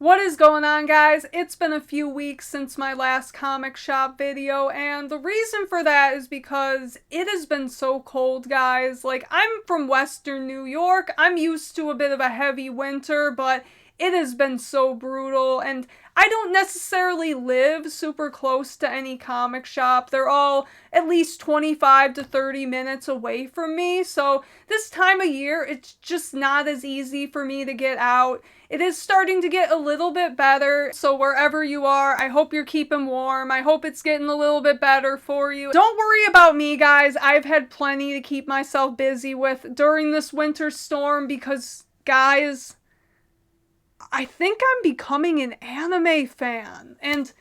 What is going on, guys? It's been a few weeks since my last comic shop video, and the reason for that is because it has been so cold, guys. Like, I'm from Western New York. I'm used to a bit of a heavy winter, but it has been so brutal, and I don't necessarily live super close to any comic shop. They're all at least 25 to 30 minutes away from me, so this time of year, it's just not as easy for me to get out. It is starting to get a little bit better, so wherever you are, I hope you're keeping warm. I hope it's getting a little bit better for you. Don't worry about me, guys. I've had plenty to keep myself busy with during this winter storm because, guys, I think I'm becoming an anime fan, and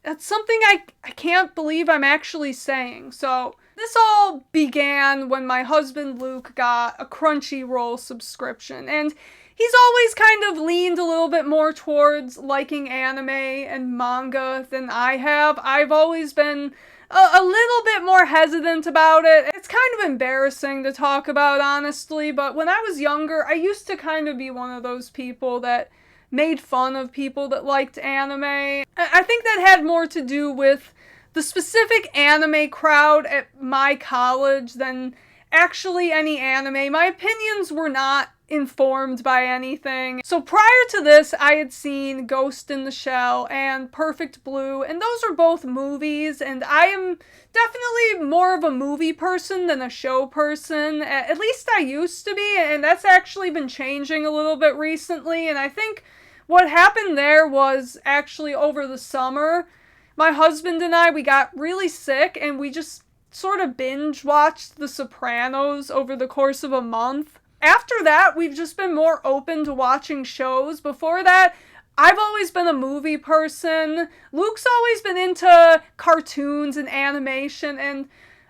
that's something I can't believe I'm actually saying. So, this all began when my husband Luke got a Crunchyroll subscription, and he's always kind of leaned a little bit more towards liking anime and manga than I have. I've always been a little bit more hesitant about it. It's kind of embarrassing to talk about, honestly, but when I was younger, I used to kind of be one of those people that made fun of people that liked anime. I think that had more to do with the specific anime crowd at my college than actually any anime. My opinions were not informed by anything. So prior to this, I had seen Ghost in the Shell and Perfect Blue, and those are both movies, and I am definitely more of a movie person than a show person. At least I used to be, and that's actually been changing a little bit recently, and I think what happened there was actually over the summer, my husband and I, we got really sick, and we just sort of binge watched The Sopranos over the course of a month. After that, we've just been more open to watching shows. Before that, I've always been a movie person. Luke's always been into cartoons and animation, and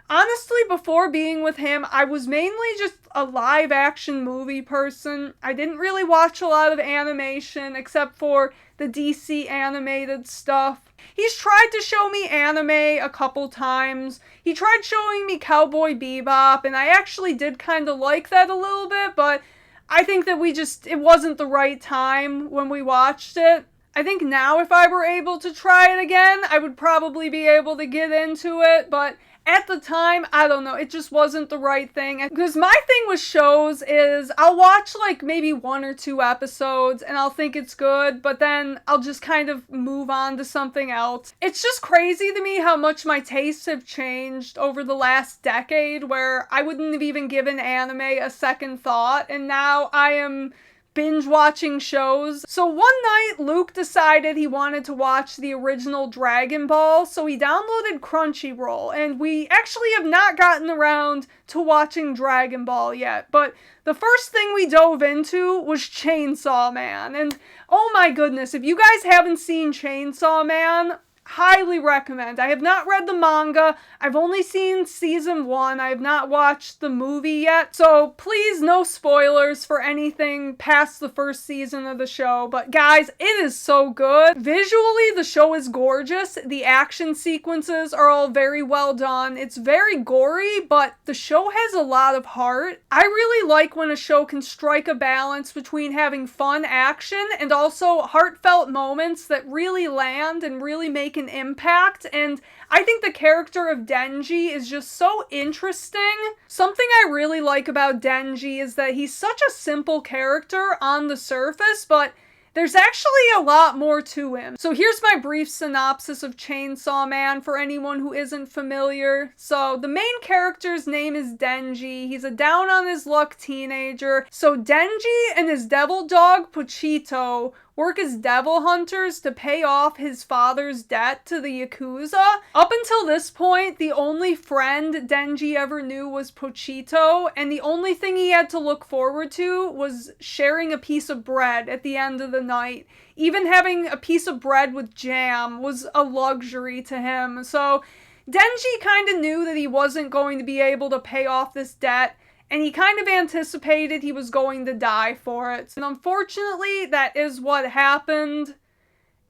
honestly, before being with him, I was mainly just a live action movie person. I didn't really watch a lot of animation except for the DC animated stuff. He's tried to show me anime a couple times. He tried showing me Cowboy Bebop, and I actually did kind of like that a little bit, but I think that it wasn't the right time when we watched it. I think now if I were able to try it again, I would probably be able to get into it, but at the time, I don't know, it just wasn't the right thing. Because my thing with shows is I'll watch like maybe 1 or 2 episodes and I'll think it's good, but then I'll just kind of move on to something else. It's just crazy to me how much my tastes have changed over the last decade, where I wouldn't have even given anime a second thought, and now I am binge watching shows. So one night, Luke decided he wanted to watch the original Dragon Ball, so he downloaded Crunchyroll, and we actually have not gotten around to watching Dragon Ball yet, but the first thing we dove into was Chainsaw Man, and oh my goodness, if you guys haven't seen Chainsaw Man, highly recommend. I have not read the manga. I've only seen season 1. I have not watched the movie yet. So please, no spoilers for anything past the first season of the show. But guys, it is so good. Visually, the show is gorgeous. The action sequences are all very well done. It's very gory, but the show has a lot of heart. I really like when a show can strike a balance between having fun action and also heartfelt moments that really land and really make an impact, and I think the character of Denji is just so interesting. Something I really like about Denji is that he's such a simple character on the surface, but there's actually a lot more to him. So here's my brief synopsis of Chainsaw Man for anyone who isn't familiar. So the main character's name is Denji. He's a down-on-his-luck teenager. So Denji and his devil dog, Pochito, work as devil hunters to pay off his father's debt to the Yakuza. Up until this point, the only friend Denji ever knew was Pochito, and the only thing he had to look forward to was sharing a piece of bread at the end of the night. Even having a piece of bread with jam was a luxury to him. So Denji kind of knew that he wasn't going to be able to pay off this debt, and he kind of anticipated he was going to die for it. And unfortunately, that is what happened.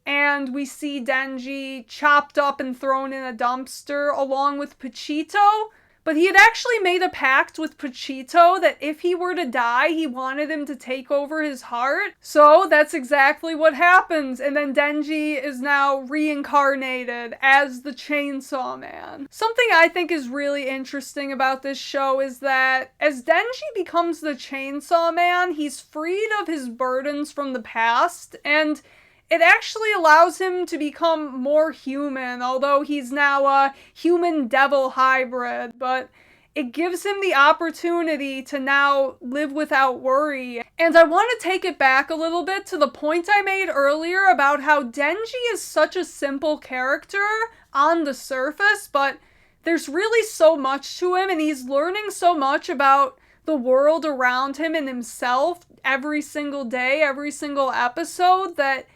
And we see Denji chopped up and thrown in a dumpster along with Pochito. but he had actually made a pact with Pachito that if he were to die, he wanted him to take over his heart. So that's exactly what happens, and then Denji is now reincarnated as the Chainsaw Man. Something I think is really interesting about this show is that as Denji becomes the Chainsaw Man, he's freed of his burdens from the past, and it actually allows him to become more human, although he's now a human-devil hybrid, but it gives him the opportunity to now live without worry. And I want to take it back a little bit to the point I made earlier about how Denji is such a simple character on the surface, but there's really so much to him, and he's learning so much about the world around him and himself every single day, every single episode, that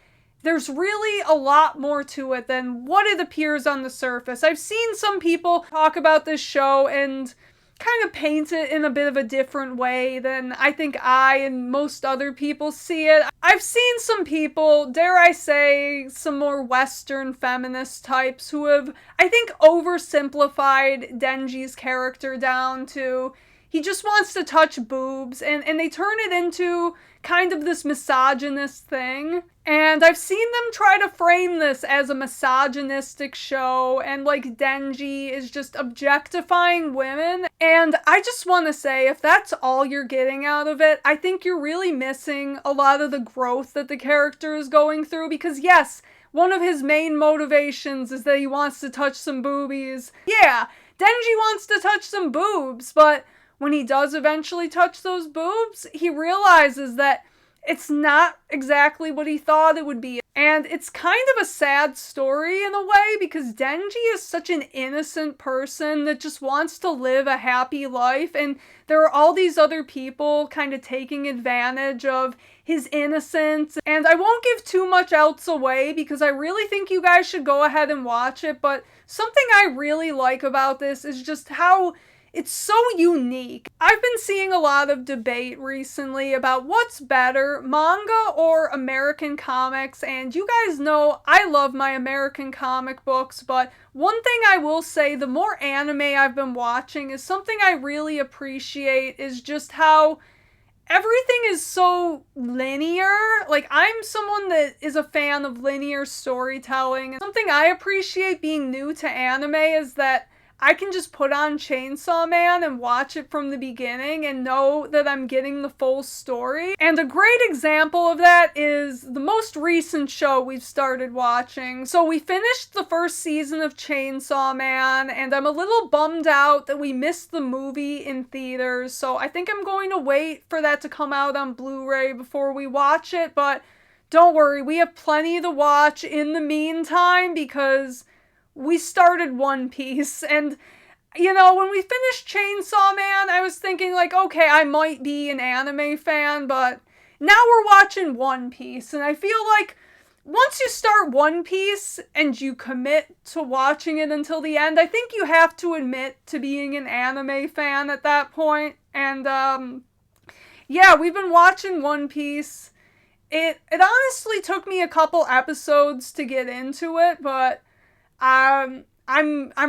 there's really a lot more to it than what it appears on the surface. I've seen some people talk about this show and kind of paint it in a bit of a different way than I think I and most other people see it. I've seen some people, dare I say, some more Western feminist types who have, I think, oversimplified Denji's character down to he just wants to touch boobs, and they turn it into kind of this misogynist thing. And I've seen them try to frame this as a misogynistic show, and like Denji is just objectifying women. And I just want to say, if that's all you're getting out of it, I think you're really missing a lot of the growth that the character is going through, because yes, one of his main motivations is that he wants to touch some boobies. Yeah, Denji wants to touch some boobs, but when he does eventually touch those boobs, he realizes that it's not exactly what he thought it would be. And it's kind of a sad story in a way, because Denji is such an innocent person that just wants to live a happy life, and there are all these other people kind of taking advantage of his innocence. And I won't give too much else away because I really think you guys should go ahead and watch it, but something I really like about this is just how it's so unique. I've been seeing a lot of debate recently about what's better, manga or American comics, and you guys know I love my American comic books, but one thing I will say, the more anime I've been watching, is something I really appreciate is just how everything is so linear. Like, I'm someone that is a fan of linear storytelling, and something I appreciate being new to anime is that I can just put on Chainsaw Man and watch it from the beginning and know that I'm getting the full story. And a great example of that is the most recent show we've started watching. So we finished the first season of Chainsaw Man, and I'm a little bummed out that we missed the movie in theaters, so I think I'm going to wait for that to come out on Blu-ray before we watch it, but don't worry, we have plenty to watch in the meantime because we started One Piece, and, you know, when we finished Chainsaw Man, I was thinking, like, okay, I might be an anime fan, but now we're watching One Piece, and I feel like once you start One Piece and you commit to watching it until the end, I think you have to admit to being an anime fan at that point, and, yeah, we've been watching One Piece. It honestly took me a couple episodes to get into it, but I'm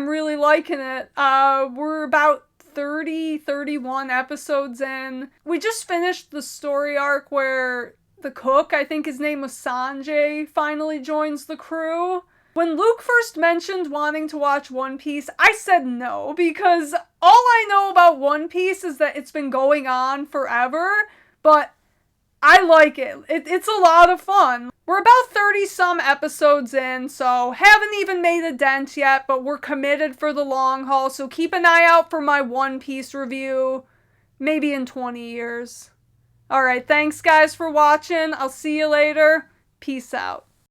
really liking it. We're about 31 episodes in. We just finished the story arc where the cook, I think his name was Sanjay, finally joins the crew. When Luke first mentioned wanting to watch One Piece, I said no, because all I know about One Piece is that it's been going on forever, but I like it. It's a lot of fun. We're about 30-some episodes in, so haven't even made a dent yet, but we're committed for the long haul, so keep an eye out for my One Piece review, maybe in 20 years. Alright, thanks guys for watching. I'll see you later. Peace out.